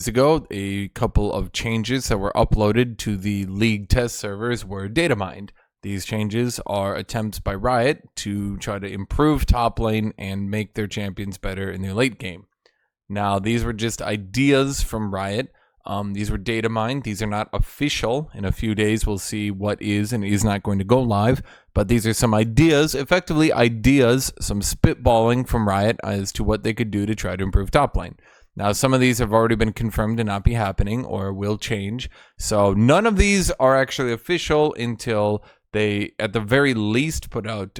ago, a couple of changes that were uploaded to the league test servers were data mined. These changes are attempts by Riot to try to improve top lane and make their champions better in their late game. Now, these were just ideas from Riot. These were data mined. These are not official. In a few days, we'll see what is and is not going to go live. But these are some ideas, effectively ideas, some spitballing from Riot as to what they could do to try to improve top lane. Now, some of these have already been confirmed to not be happening or will change. So none of these are actually official until they, at the very least, put out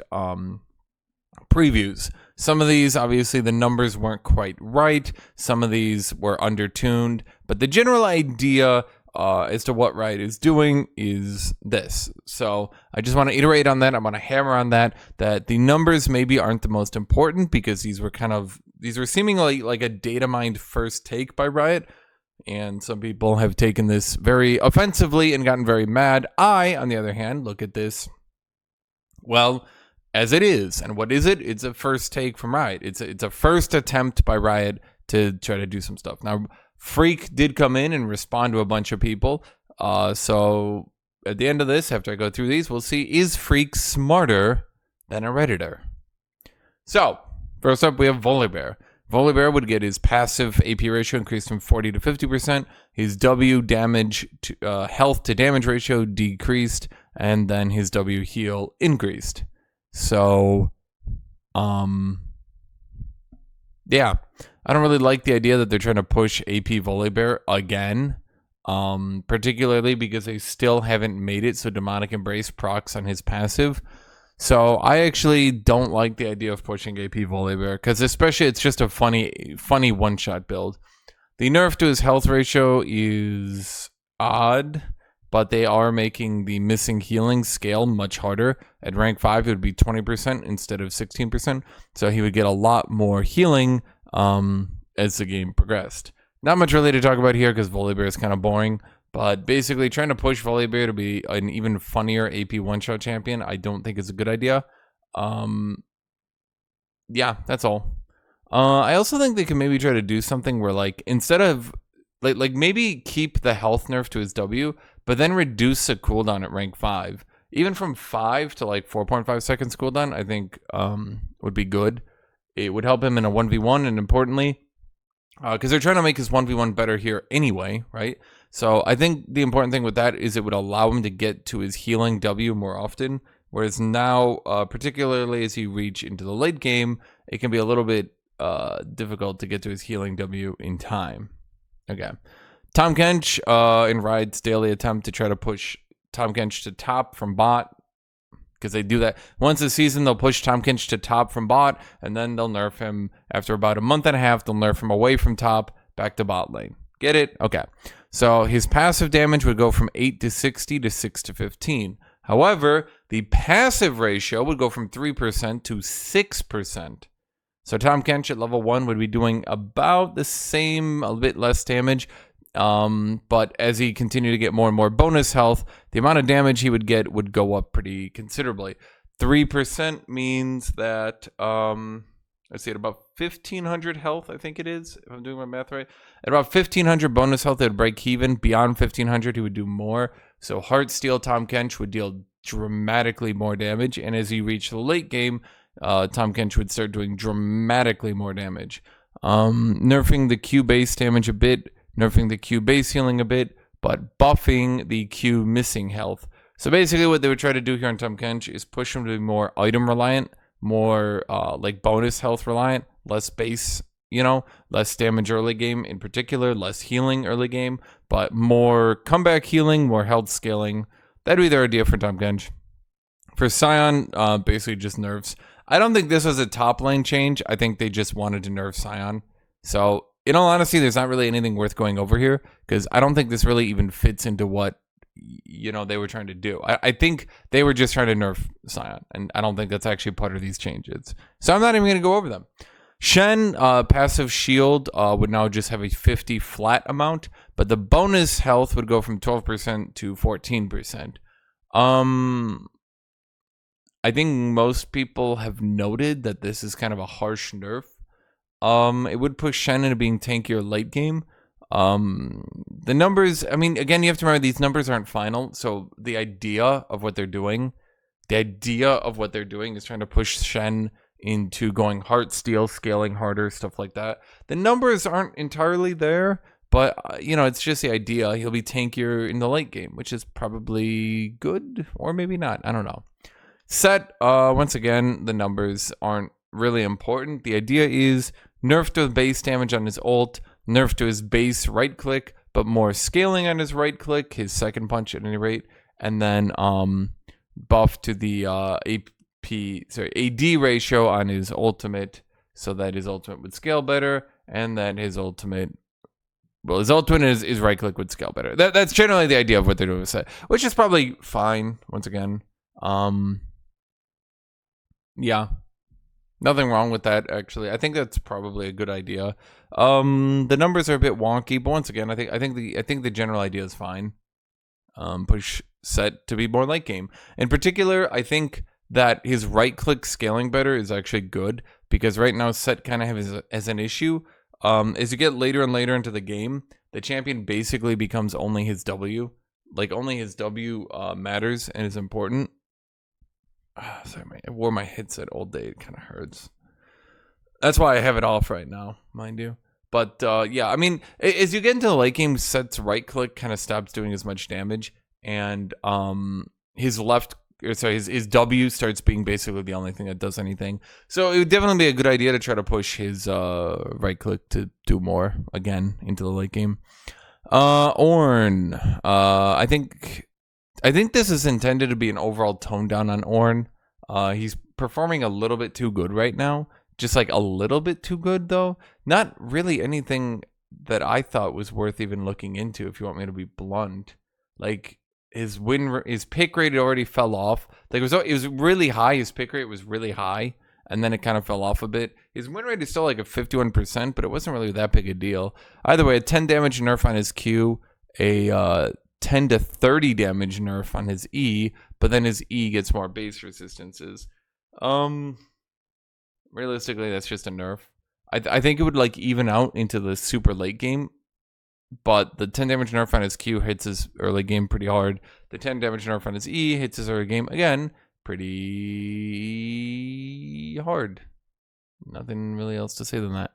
previews. Some of these, obviously, the numbers weren't quite right. Some of these were undertuned. But the general idea as to what Riot is doing is this. So I just want to iterate on that. I want to hammer on that the numbers maybe aren't the most important because these were seemingly like a data mined first take by Riot. And some people have taken this very offensively and gotten very mad. I, on the other hand, look at this, well, as it is. And what is it? It's a first take from Riot. It's a first attempt by Riot to try to do some stuff. Now, Phreak did come in and respond to a bunch of people. So at the end of this, after I go through these, we'll see, is Phreak smarter than a Redditor? So, first up, we have Volibear. Volibear would get his passive AP ratio increased from 40 to 50%, his W damage to health to damage ratio decreased, and then his W heal increased. So, yeah, I don't really like the idea that they're trying to push AP Volibear again, particularly because they still haven't made it so Demonic Embrace procs on his passive. So I actually don't like the idea of pushing AP Volibear because especially it's just a funny one-shot build. The nerf to his health ratio is odd, but they are making the missing healing scale much harder. At rank 5, it would be 20% instead of 16%, so he would get a lot more healing as the game progressed. Not much really to talk about here because Volibear is kind of boring. But basically, trying to push Volibear to be an even funnier AP one-shot champion, I don't think is a good idea. Yeah, that's all. I also think they can maybe try to do something where, like, instead of like maybe keep the health nerf to his W, but then reduce the cooldown at rank 5, even from 5 to like 4.5 seconds cooldown. I think would be good. It would help him in a 1v1, and importantly, because they're trying to make his 1v1 better here anyway, right? So I think the important thing with that is it would allow him to get to his healing W more often, whereas now, particularly as you reach into the late game, it can be a little bit difficult to get to his healing W in time. Okay. Tahm Kench in Riot's daily attempt to try to push Tahm Kench to top from bot, because they do that. Once a season, they'll push Tahm Kench to top from bot, and then they'll nerf him. After about a month and a half, they'll nerf him away from top, back to bot lane. Get it? Okay. So his passive damage would go from 8 to 60 to 6 to 15. However, the passive ratio would go from 3% to 6%. So Tahm Kench at level 1 would be doing about the same, a bit less damage. But as he continued to get more and more bonus health, the amount of damage he would get would go up pretty considerably. 3% means that, let's see, at about 1,500 health, I think it is, if I'm doing my math right. At about 1,500 bonus health, it would break even. Beyond 1,500, he would do more. So Heartsteel Tahm Kench would deal dramatically more damage. And as he reached the late game, Tahm Kench would start doing dramatically more damage. Nerfing the Q base damage a bit, nerfing the Q base healing a bit, but buffing the Q missing health. So basically what they would try to do here on Tahm Kench is push him to be more item reliant, more like bonus health reliant, less base, less damage early game in particular, less healing early game, but more comeback healing, more health scaling. That'd be their idea for Tahm Kench. For Sion, basically just nerfs. I don't think this was a top lane change. I think they just wanted to nerf Sion. So in all honesty, there's not really anything worth going over here because I don't think this really even fits into what they were trying to do. I think they were just trying to nerf Sion, and I don't think that's actually part of these changes. So I'm not even going to go over them. Shen, passive shield, would now just have a 50 flat amount, but the bonus health would go from 12% to 14%. I think most people have noted that this is kind of a harsh nerf. It would push Shen into being tankier late game. The numbers, I mean, again, you have to remember these numbers aren't final. So the idea of what they're doing is trying to push Shen into going heart steel, scaling harder, stuff like that. The numbers aren't entirely there, but it's just the idea. He'll be tankier in the late game, which is probably good, or maybe not. I don't know. Set, once again, the numbers aren't really important. The idea is nerf to the base damage on his ult, nerf to his base right click, but more scaling on his right click, his second punch at any rate, and then buff to the AD ratio on his ultimate, so that his ultimate would scale better, and that his ultimate is right click would scale better. That's generally the idea of what they're doing with set, which is probably fine. Once again, yeah, nothing wrong with that. Actually, I think that's probably a good idea. The numbers are a bit wonky, but once again, I think the general idea is fine. Push set to be more late game. In particular, I think that his right click scaling better is actually good, because right now set kind of has an issue. As you get later and later into the game, the champion basically becomes only his W. Like, only his W matters and is important. Sorry, I wore my headset all day. It kind of hurts. That's why I have it off right now, mind you. But yeah, I mean, as you get into the late game, set's right click kind of stops doing as much damage, and his W starts being basically the only thing that does anything. So it would definitely be a good idea to try to push his right click to do more again into the late game. Ornn, I think this is intended to be an overall tone down on Ornn. He's performing a little bit too good right now. Just like a little bit too good, though. Not really anything that I thought was worth even looking into, if you want me to be blunt. Like, his pick rate already fell off. Like, it was really high. His pick rate was really high, and then it kind of fell off a bit. His win rate is still like a 51%, but it wasn't really that big a deal. Either way, a 10 damage nerf on his Q, a 10 to 30 damage nerf on his E, but then his E gets more base resistances. Realistically, that's just a nerf. I think it would like even out into the super late game, but the 10 damage nerf on his Q hits his early game pretty hard. The 10 damage nerf on his E hits his early game, again, pretty hard. Nothing really else to say than that.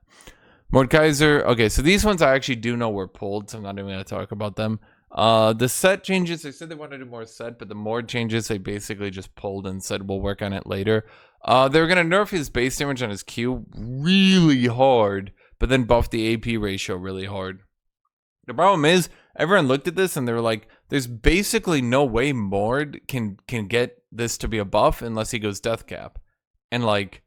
Mordekaiser, okay, so these ones I actually do know were pulled, so I'm not even going to talk about them. The set changes, they said they wanted to do more set, but the Mord changes, they basically just pulled and said we'll work on it later. They're going to nerf his base damage on his Q really hard, but then buff the AP ratio really hard. The problem is, everyone looked at this and they were like, there's basically no way Mord can get this to be a buff unless he goes death cap. And like,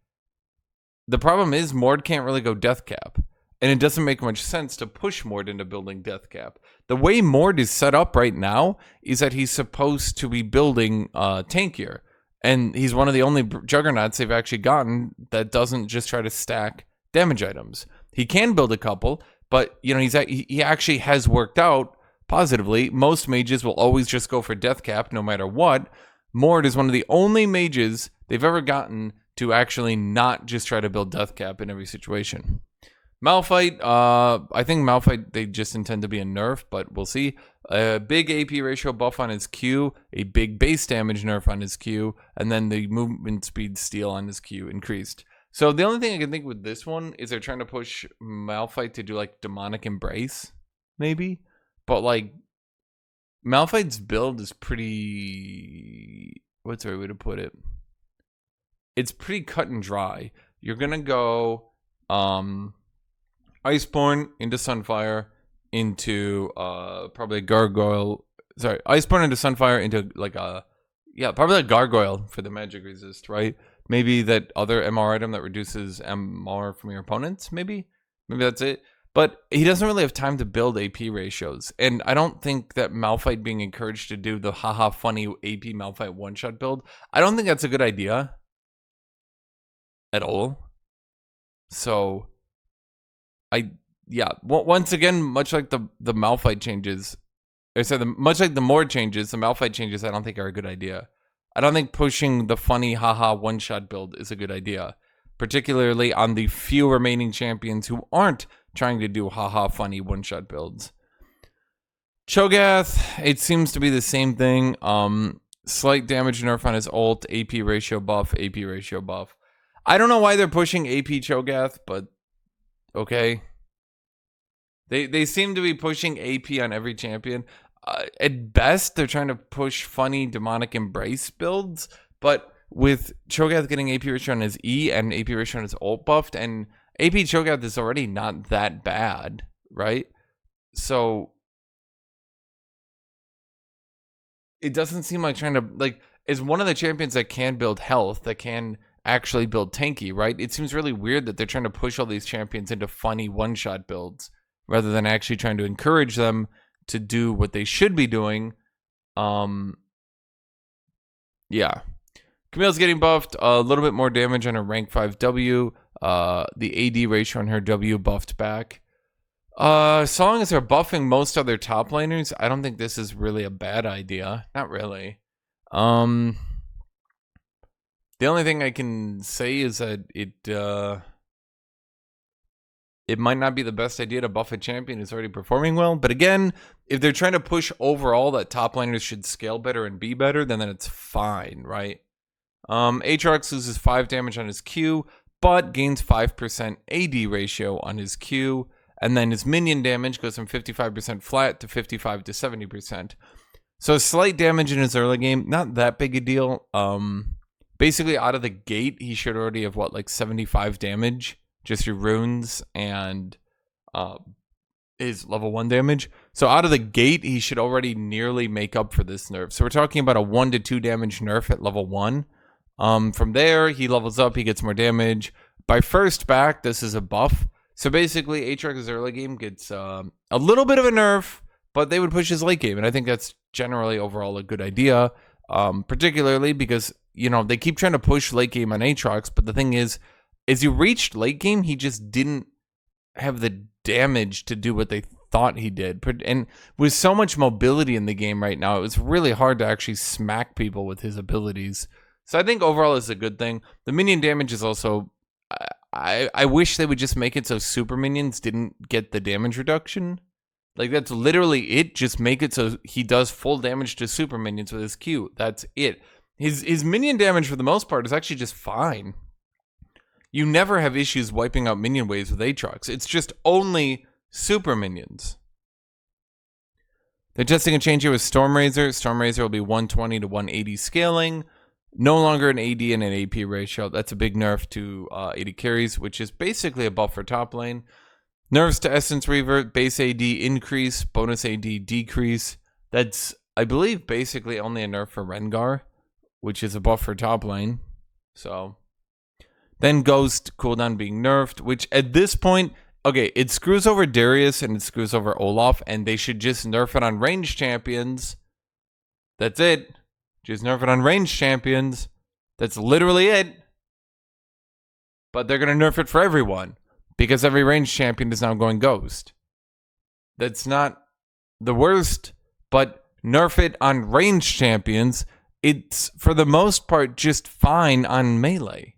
the problem is Mord can't really go death cap. And it doesn't make much sense to push Mord into building death cap. The way Mord is set up right now is that he's supposed to be building tankier. And he's one of the only juggernauts they've actually gotten that doesn't just try to stack damage items. He can build a couple, but he actually has worked out positively. Most mages will always just go for death cap no matter what. Mord is one of the only mages they've ever gotten to actually not just try to build death cap in every situation. Malphite, I think Malphite, they just intend to be a nerf, but we'll see. A big AP ratio buff on his Q, a big base damage nerf on his Q, and then the movement speed steal on his Q increased. So the only thing I can think with this one is they're trying to push Malphite to do like Demonic Embrace, maybe? But like, Malphite's build is pretty... what's the right way to put it? It's pretty cut and dry. You're gonna go... Iceborne into Sunfire into probably a Gargoyle. Sorry, Iceborne into Sunfire into like a... yeah, probably a Gargoyle for the magic resist, right? Maybe that other MR item that reduces MR from your opponents, maybe that's it. But he doesn't really have time to build AP ratios. And I don't think that Malphite being encouraged to do the haha funny AP Malphite one-shot build, I don't think that's a good idea at all. So, once again, much like the Malphite changes, much like the Mord changes, the Malphite changes I don't think are a good idea. I don't think pushing the funny haha one-shot build is a good idea, particularly on the few remaining champions who aren't trying to do haha funny one-shot builds. Cho'Gath, it seems to be the same thing. Slight damage nerf on his ult, AP ratio buff, AP ratio buff. I don't know why they're pushing AP Cho'Gath, but okay. They seem to be pushing AP on every champion. At best, they're trying to push funny demonic embrace builds, but with Cho'Gath getting AP ratio on his E and AP ratio on his ult buffed, and AP Cho'Gath is already not that bad, right? So it doesn't seem like trying to, like, is one of the champions that can build health, that can actually build tanky, right? It seems really weird that they're trying to push all these champions into funny one-shot builds rather than actually trying to encourage them to do what they should be doing. Yeah. Camille's getting buffed, a little bit more damage on her rank 5 W. The AD ratio on her W buffed back. So long as they're buffing most other top laners, I don't think this is really a bad idea. Not really. The only thing I can say is that it might not be the best idea to buff a champion who's already performing well. But again, if they're trying to push overall that top laners should scale better and be better, then it's fine, right? Aatrox loses 5 damage on his Q, but gains 5% AD ratio on his Q. And then his minion damage goes from 55% flat to 55 to 70%. So slight damage in his early game, not that big a deal. Basically out of the gate, he should already have like 75 damage just through runes and his level 1 damage. So out of the gate, he should already nearly make up for this nerf. So we're talking about a 1 to 2 damage nerf at level 1. From there, he levels up, he gets more damage. By first back, this is a buff. So basically, Aatrox's early game gets a little bit of a nerf, but they would push his late game. And I think that's generally overall a good idea, particularly because, you know, they keep trying to push late game on Aatrox. But the thing is, as you reached late game, he just didn't have the damage to do what they thought he did. And with so much mobility in the game right now, it was really hard to actually smack people with his abilities. So I think overall it's a good thing. The minion damage is also... I wish they would just make it so super minions didn't get the damage reduction. Like, that's literally it. Just make it so he does full damage to super minions with his Q. That's it. His minion damage, for the most part, is actually just fine. You never have issues wiping out minion waves with Aatrox. It's just only super minions. They're testing a change here with Stormrazor. Stormrazor will be 120 to 180 scaling. No longer an AD and an AP ratio. That's a big nerf to AD carries, which is basically a buff for top lane. Nerfs to Essence Revert, base AD increase, bonus AD decrease. That's, I believe, basically only a nerf for Rengar, which is a buff for top lane. So, then Ghost cooldown being nerfed, which at this point, okay, it screws over Darius and it screws over Olaf, and they should just nerf it on ranged champions. That's it. Just nerf it on ranged champions. That's literally it. But they're going to nerf it for everyone, because every ranged champion is now going Ghost. That's not the worst, but nerf it on ranged champions. It's, for the most part, just fine on melee.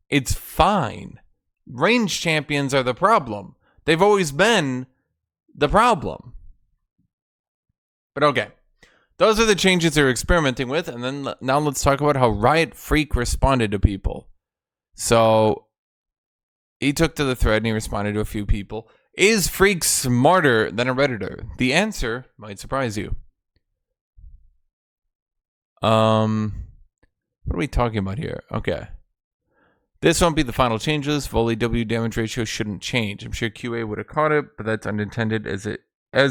It's fine. Ranged champions are the problem. They've always been the problem. But okay. Those are the changes they're experimenting with, and then now let's talk about how Phreak responded to people. So, he took to the thread and he responded to a few people. Is Phreak smarter than a Redditor? The answer might surprise you. What are we talking about here? Okay. This won't be the final changes. Volley W damage ratio shouldn't change. I'm sure QA would have caught it, but that's unintended as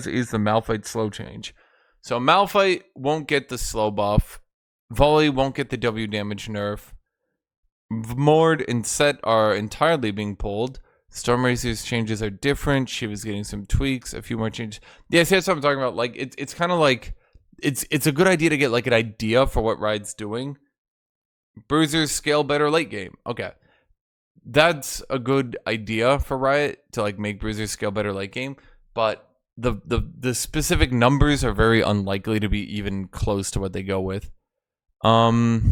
is the Malphite slow change. So Malphite won't get the slow buff. Volley won't get the W damage nerf. Mord and Set are entirely being pulled. Stormrazor's changes are different. She was getting some tweaks, a few more changes. Yeah, see, that's what I'm talking about. Like, it's kind of like, it's a good idea to get like an idea for what Riot's doing. Bruisers scale better late game. Okay. That's a good idea for Riot, to like make Bruisers scale better late game, but the specific numbers are very unlikely to be even close to what they go with. Goals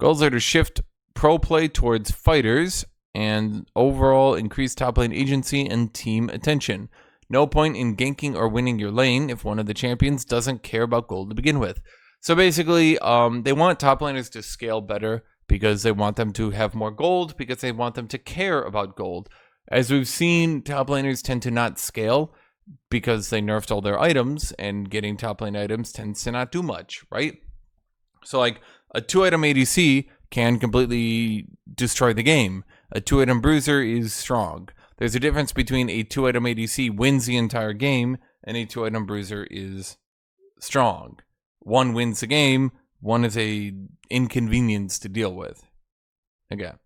are to shift pro play towards fighters and overall increased top lane agency and team attention. No point in ganking or winning your lane if one of the champions doesn't care about gold to begin with. So basically, they want top laners to scale better because they want them to have more gold, because they want them to care about gold. As we've seen, top laners tend to not scale because they nerfed all their items, and getting top lane items tends to not do much, right? So like a 2-item ADC can completely destroy the game. A 2-item bruiser is strong. There's a difference between a 2-item ADC wins the entire game and a 2-item bruiser is strong. One wins the game, one is a inconvenience to deal with. Again.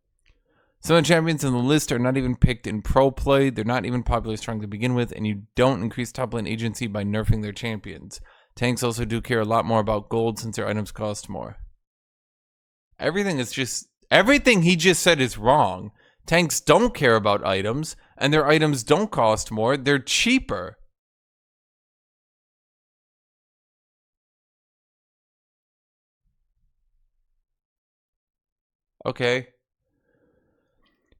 Some of the champions in the list are not even picked in pro play, they're not even popularly strong to begin with, and you don't increase top lane agency by nerfing their champions. Tanks also do care a lot more about gold since their items cost more. Everything he just said is wrong. Tanks don't care about items, and their items don't cost more, they're cheaper. Okay.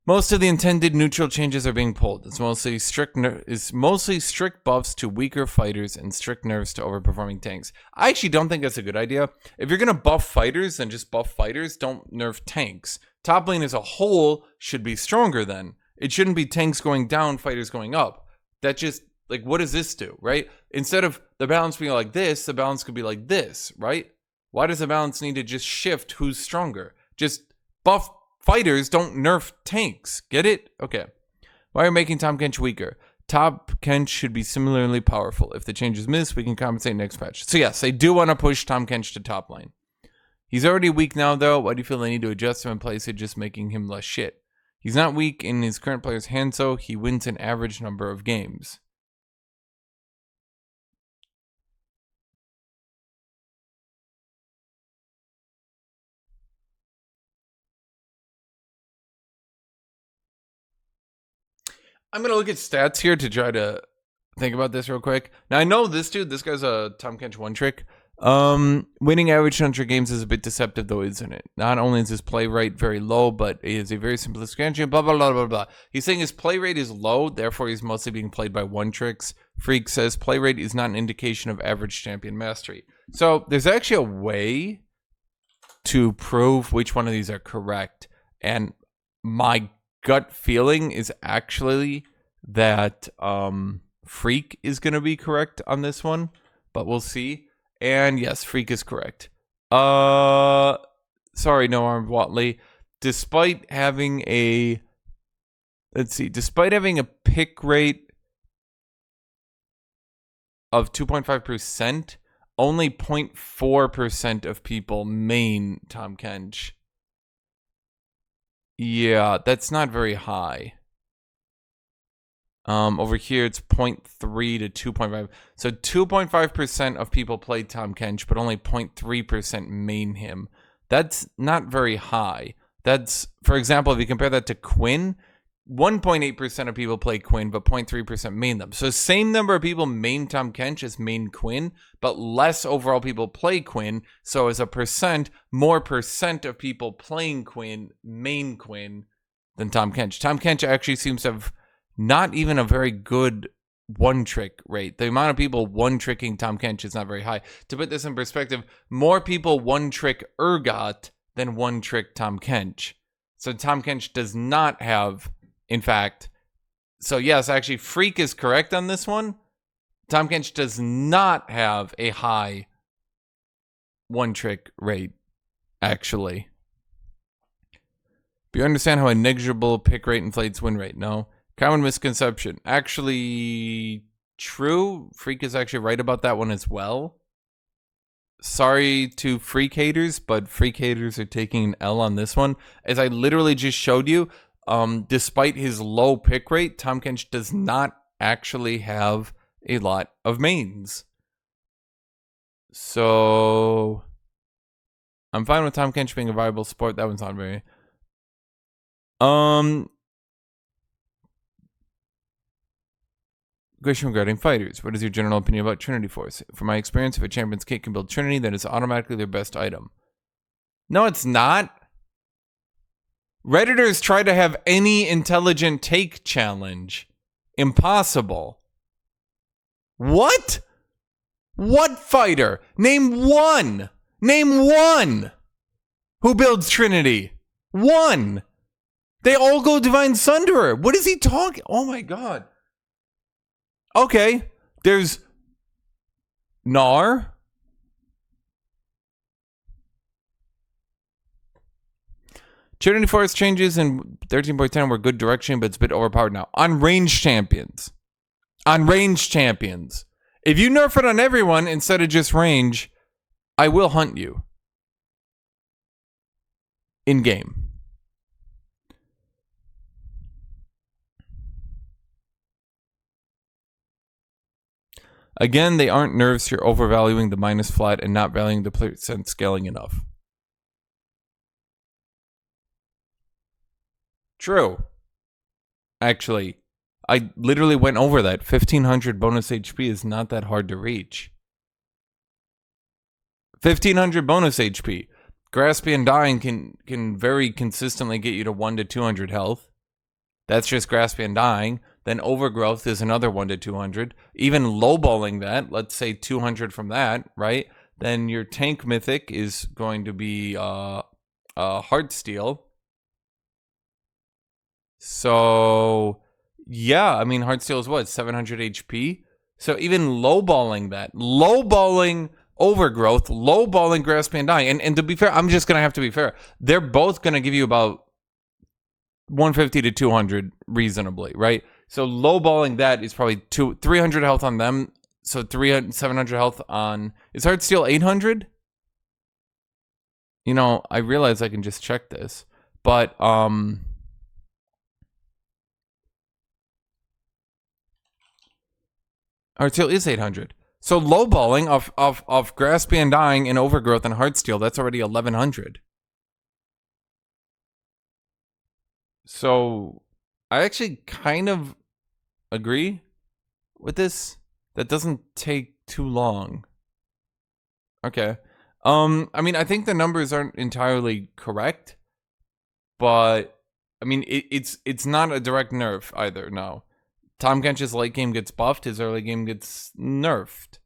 Most of the intended neutral changes are being pulled. It's mostly strict buffs to weaker fighters and strict nerfs to overperforming tanks. I actually don't think that's a good idea. If you're gonna buff fighters, then just buff fighters. Don't nerf tanks. Top lane as a whole should be stronger then. It shouldn't be tanks going down, fighters going up. That just, like, what does this do, right? Instead of the balance being like this, the balance could be like this, right? Why does the balance need to just shift who's stronger? Just buff fighters, don't nerf tanks. Get it? Okay. Why are you making Tahm Kench weaker? Top Kench should be similarly powerful. If the change is missed, we can compensate next patch. So yes, they do want to push Tahm Kench to top lane. He's already weak now, though. Why do you feel they need to adjust him and place it, just making him less shit? He's not weak in his current player's hands, so he wins an average number of games. I'm going to look at stats here to try to think about this real quick. Now, I know this dude, this guy's a Tahm Kench one trick. Winning average 100 games is a bit deceptive, though, isn't it? Not only is his play rate very low, but he is a very simplistic engine, blah, blah, blah, blah, blah. He's saying his play rate is low, therefore he's mostly being played by one tricks. Phreak says play rate is not an indication of average champion mastery. So there's actually a way to prove which one of these are correct. And my gut feeling is actually that Phreak is going to be correct on this one, but we'll see. And yes, Phreak is correct. Sorry, No Armed Watley. Despite having a pick rate of 2.5%, only 0.4% of people main Tahm Kench. Yeah, that's not very high. Over here, it's 0.3 to 2.5. So 2.5% of people play Tahm Kench, but only 0.3% main him. That's not very high. That's, for example, if you compare that to Quinn, 1.8% of people play Quinn, but 0.3% main them. So same number of people main Tahm Kench as main Quinn, but less overall people play Quinn. So as a percent, more percent of people playing Quinn main Quinn than Tahm Kench. Tahm Kench actually seems to have not even a very good one-trick rate. The amount of people one-tricking Tahm Kench is not very high. To put this in perspective, more people one-trick Urgot than one-trick Tahm Kench. So Tahm Kench does not have, in fact, so yes, actually, Phreak is correct on this one. Tahm Kench does not have a high one-trick rate, actually. But you understand how a negligible pick rate inflates win rate, no? Common misconception. Actually, true. Phreak is actually right about that one as well. Sorry to Phreak haters, but Phreak haters are taking an L on this one. As I literally just showed you, despite his low pick rate, Tahm Kench does not actually have a lot of mains. So I'm fine with Tahm Kench being a viable support. That one's not very... Question regarding fighters. What is your general opinion about Trinity Force? From my experience, if a champion's kit can build Trinity, then it's automatically their best item. No, it's not. Redditors try to have any intelligent take challenge. Impossible. What? What fighter? Name one. Name one. Who builds Trinity? One. They all go Divine Sunderer. What is he talking? Oh my god. Okay. There's Gnar. Trinity Force changes in 13.10 were good direction, but it's a bit overpowered now. On range champions. On range champions. If you nerf it on everyone instead of just range, I will hunt you. In game. Again, they aren't nerfs. You're overvaluing the minus flat and not valuing the percent scaling enough. True. Actually, I literally went over that. 1500 bonus HP is not that hard to reach. 1500 bonus HP. Grasping and Dying can very consistently get you to 1 to 200 health. That's just Grasping and Dying. Then Overgrowth is another 1 to 200. Even lowballing that, let's say 200 from that, right? Then your Tank Mythic is going to be Heartsteel. So, yeah, I mean, Heartsteel is what? 700 HP? So even lowballing that, lowballing Overgrowth, lowballing Grasping and Dying, and to be fair, I'm just going to have to be fair. They're both going to give you about 150 to 200 reasonably, right? So lowballing that is probably 300 health on them. So 700 health on... Is Heartsteel 800? You know, I realize I can just check this. But, Heartsteel is 800. So lowballing of Grasping and Dying and Overgrowth and Heartsteel, that's already 1100. So I actually kind of agree with this. That doesn't take too long. Okay. I mean, I think the numbers aren't entirely correct, but I mean, it's not a direct nerf either. No. Tahm Kench's late game gets buffed, his early game gets nerfed.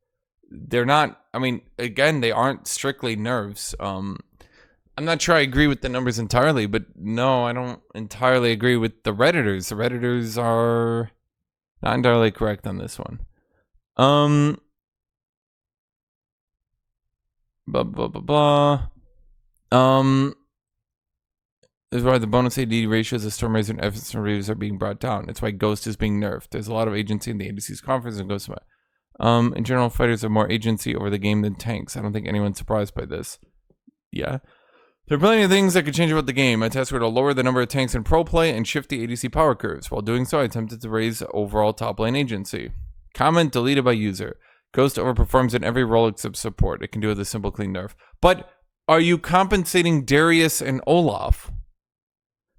They're not, I mean, again, they aren't strictly nerfs. I'm not sure I agree with the numbers entirely, but no, I don't entirely agree with the Redditors. The Redditors are not entirely correct on this one. This is why the bonus AD ratios of Stormrazor and Evan Reeves are being brought down. It's why Ghost is being nerfed. There's a lot of agency in the ADC's conference and Ghost. In general, fighters have more agency over the game than tanks. I don't think anyone's surprised by this. Yeah. There are plenty of things that could change about the game. My tasks were to lower the number of tanks in pro play and shift the ADC power curves. While doing so, I attempted to raise overall top lane agency. Comment deleted by user. Ghost overperforms in every role except support. It can do with a simple clean nerf. But are you compensating Darius and Olaf?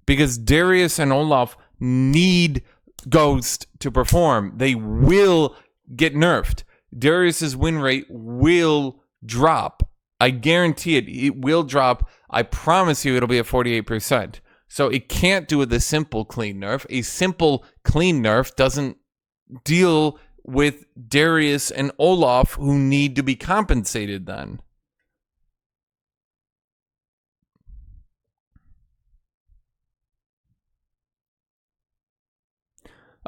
Because Darius and Olaf need Ghost to perform. They will get nerfed. Darius's win rate will drop. I guarantee it. It will drop. I promise you it'll be at 48%. So it can't do with a simple clean nerf. A simple clean nerf doesn't deal with Darius and Olaf, who need to be compensated then.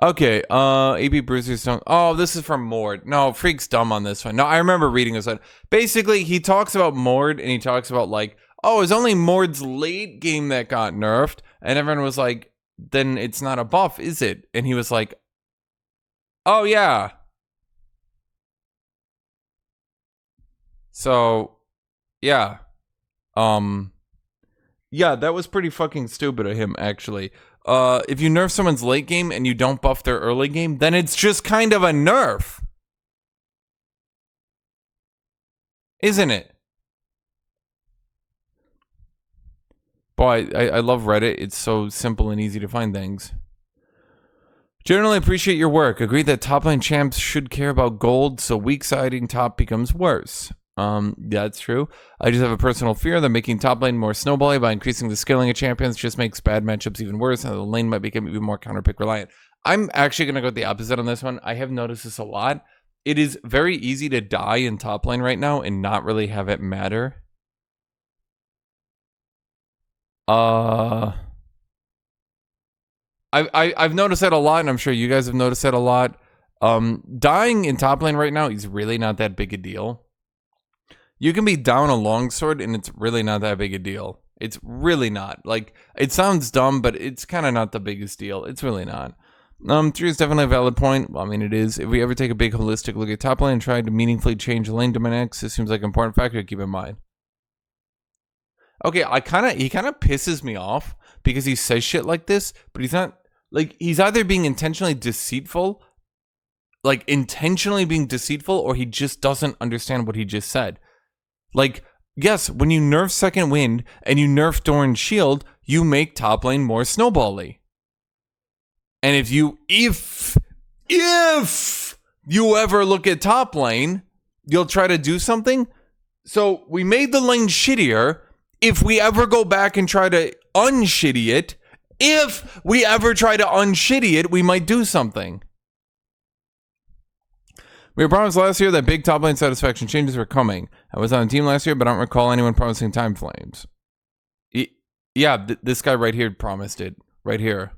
Okay, AB Bruiser's song. Oh, this is from Mord. No, Phreak's dumb on this one. No, I remember reading this one. Basically, he talks about Mord, and he talks about, like, oh, it's only Mord's late game that got nerfed. And everyone was like, then it's not a buff, is it? And he was like, oh, yeah. So, yeah. Yeah, that was pretty fucking stupid of him, actually. If you nerf someone's late game and you don't buff their early game, then it's just kind of a nerf. Isn't it? Boy, I love Reddit. It's so simple and easy to find things. Generally appreciate your work. Agree that top lane champs should care about gold, so weak siding top becomes worse. That's true. I just have a personal fear that making top lane more snowbally by increasing the scaling of champions just makes bad matchups even worse, and the lane might become even more counterpick reliant. I'm actually going to go with the opposite on this one. I have noticed this a lot. It is very easy to die in top lane right now and not really have it matter. I've noticed that a lot, and I'm sure you guys have noticed that a lot. Dying in top lane right now is really not that big a deal. You can be down a longsword, and it's really not that big a deal. It's really not. Like, it sounds dumb, but it's kind of not the biggest deal. It's really not. 3 is definitely a valid point. Well, I mean, it is. If we ever take a big holistic look at top lane and try to meaningfully change lane dynamics, this seems like an important factor to keep in mind. Okay, he kind of pisses me off because he says shit like this, but he's not, like, he's either being intentionally deceitful, or he just doesn't understand what he just said. Like, yes, when you nerf Second Wind and you nerf Doran's shield, you make top lane more snowbally. And if you ever look at top lane, you'll try to do something. So we made the lane shittier. If we ever go back and try to unshitty it, we might do something. We were promised last year that big top lane satisfaction changes were coming. I was on the team last year, but I don't recall anyone promising time flames. This guy right here promised it. Right here.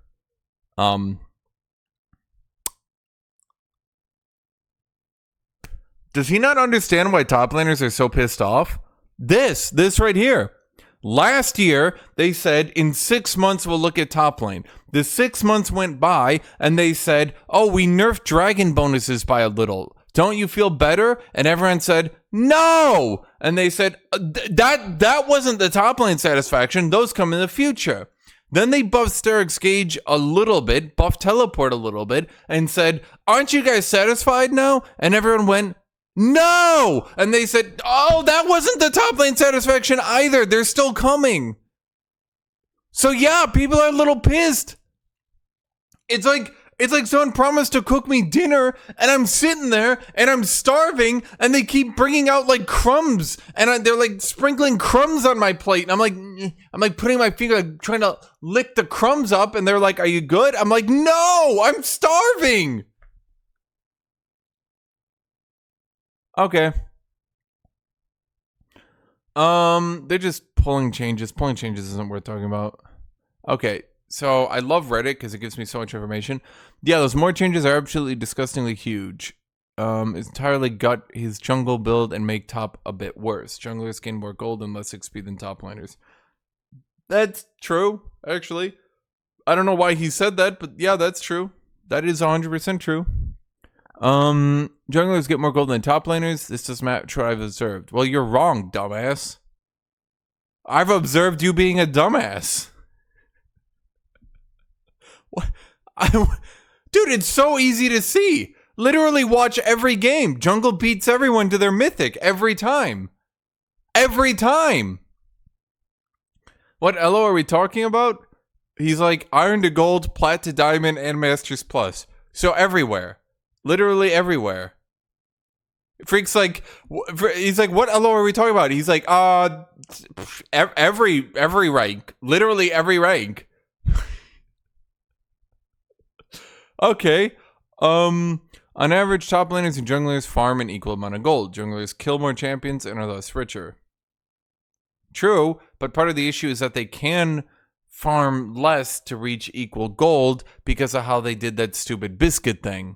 Does he not understand why top laners are so pissed off? This right here. Last year, they said in 6 months we'll look at top lane. The 6 months went by, and they said, oh, we nerfed dragon bonuses by a little. Don't you feel better? And everyone said, no! And they said, that wasn't the top lane satisfaction. Those come in the future. Then they buffed Steric's Gauge a little bit, buffed Teleport a little bit, and said, aren't you guys satisfied now? And everyone went, no! And they said, oh, that wasn't the top lane satisfaction either. They're still coming. So yeah, people are a little pissed. It's like someone promised to cook me dinner, and I'm sitting there, and I'm starving, and they keep bringing out, like, crumbs, and they're, like, sprinkling crumbs on my plate, and I'm like putting my finger, like, trying to lick the crumbs up, and they're like, are you good? I'm like, no, I'm starving. Okay. They're just pulling changes. Pulling changes isn't worth talking about. Okay. So I love Reddit because it gives me so much information. Yeah, those more changes are absolutely disgustingly huge. It's entirely gut his jungle build and make top a bit worse. Junglers gain more gold and less XP than top laners. That's true, actually. I don't know why he said that, but yeah, that's true. That is 100% true. Junglers get more gold than top laners. This does match what I've observed. Well, you're wrong, dumbass. I've observed you being a dumbass. What? Dude, it's so easy to see. Literally watch every game. Jungle beats everyone to their mythic every time. Every time. What elo are we talking about? He's like iron to gold, plat to diamond, and masters plus. So everywhere. Literally everywhere. Phreak's like, he's like, what elo are we talking about? He's like, every rank. Literally every rank. Okay. On average, top laners and junglers farm an equal amount of gold. Junglers kill more champions and are thus richer. True, but part of the issue is that they can farm less to reach equal gold because of how they did that stupid biscuit thing.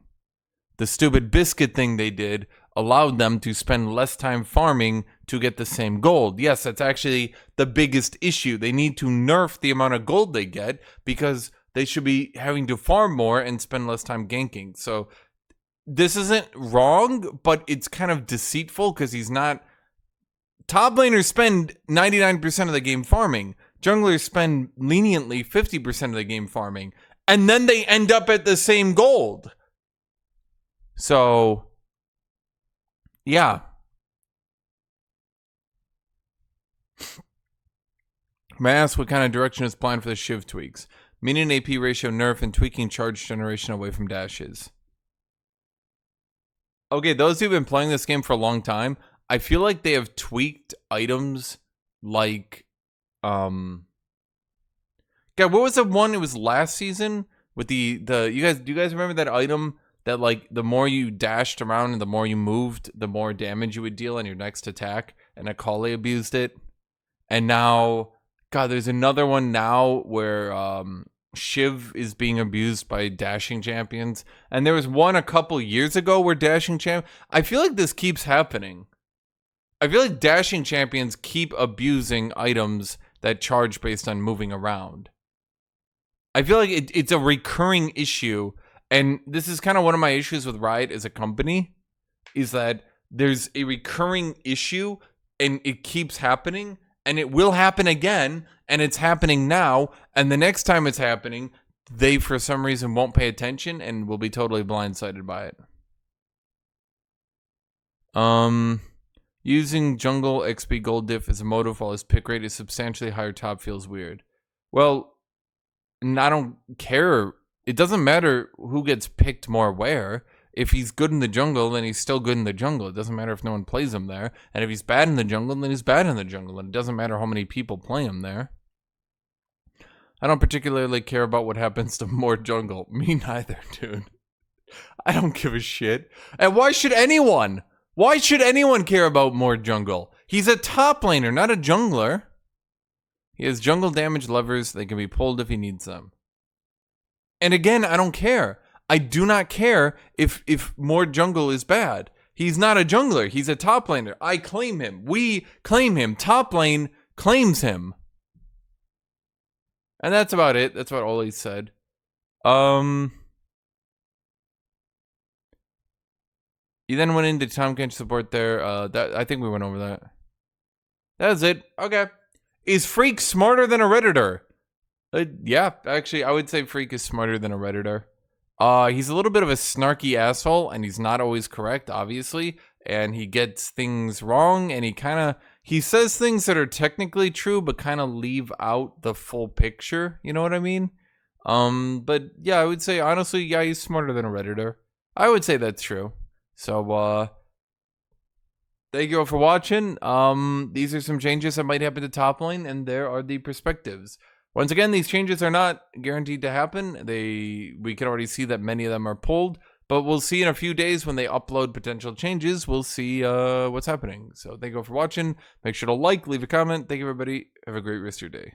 The stupid biscuit thing they did allowed them to spend less time farming to get the same gold. Yes, that's actually the biggest issue. They need to nerf the amount of gold they get because they should be having to farm more and spend less time ganking. So this isn't wrong, but it's kind of deceitful because he's not... Top laners spend 99% of the game farming. Junglers spend leniently 50% of the game farming. And then they end up at the same gold. So, yeah. May I ask what kind of direction is planned for the Shiv tweaks? Minion AP ratio nerf and tweaking charge generation away from dashes. Okay, those who've been playing this game for a long time, I feel like they have tweaked items like God, what was the one? It was last season with the you guys. Do you guys remember that item that like the more you dashed around and the more you moved, the more damage you would deal on your next attack? And Akali abused it. And now, God, there's another one now where Shiv is being abused by dashing champions. And there was one a couple years ago where dashing champ. I feel like this keeps happening. I feel like dashing champions keep abusing items that charge based on moving around. I feel like it's a recurring issue, and this is kind of one of my issues with Riot as a company, is that there's a recurring issue, and it keeps happening, and it will happen again, and it's happening now, and the next time it's happening, they, for some reason, won't pay attention, and will be totally blindsided by it. Using jungle XP gold diff as a motive while his pick rate is substantially higher top feels weird. Well, and I don't care. It doesn't matter who gets picked more where. If he's good in the jungle, then he's still good in the jungle. It doesn't matter if no one plays him there. And if he's bad in the jungle, then he's bad in the jungle. And it doesn't matter how many people play him there. I don't particularly care about what happens to more jungle. Me neither, dude. I don't give a shit. And why should anyone? Why should anyone care about more jungle? He's a top laner, not a jungler. He has jungle damage levers. They can be pulled if he needs them. And again, I don't care. I do not care if more jungle is bad. He's not a jungler. He's a top laner. I claim him. We claim him. Top lane claims him. And that's about it. That's what Oli said. You then went into Tom Kench support there. That I think we went over that. That's it. Okay. Is Phreak smarter than a Redditor? Yeah, actually, I would say Phreak is smarter than a Redditor. He's a little bit of a snarky asshole, and he's not always correct, obviously. And he gets things wrong, and he says things that are technically true, but kind of leave out the full picture. You know what I mean? But yeah, I would say, honestly, yeah, he's smarter than a Redditor. I would say that's true. So, thank you all for watching. These are some changes that might happen to top lane, and there are the perspectives. Once again, these changes are not guaranteed to happen. We can already see that many of them are pulled, but we'll see in a few days when they upload potential changes. We'll see what's happening. So thank you all for watching. Make sure to like, leave a comment. Thank you, everybody. Have a great rest of your day.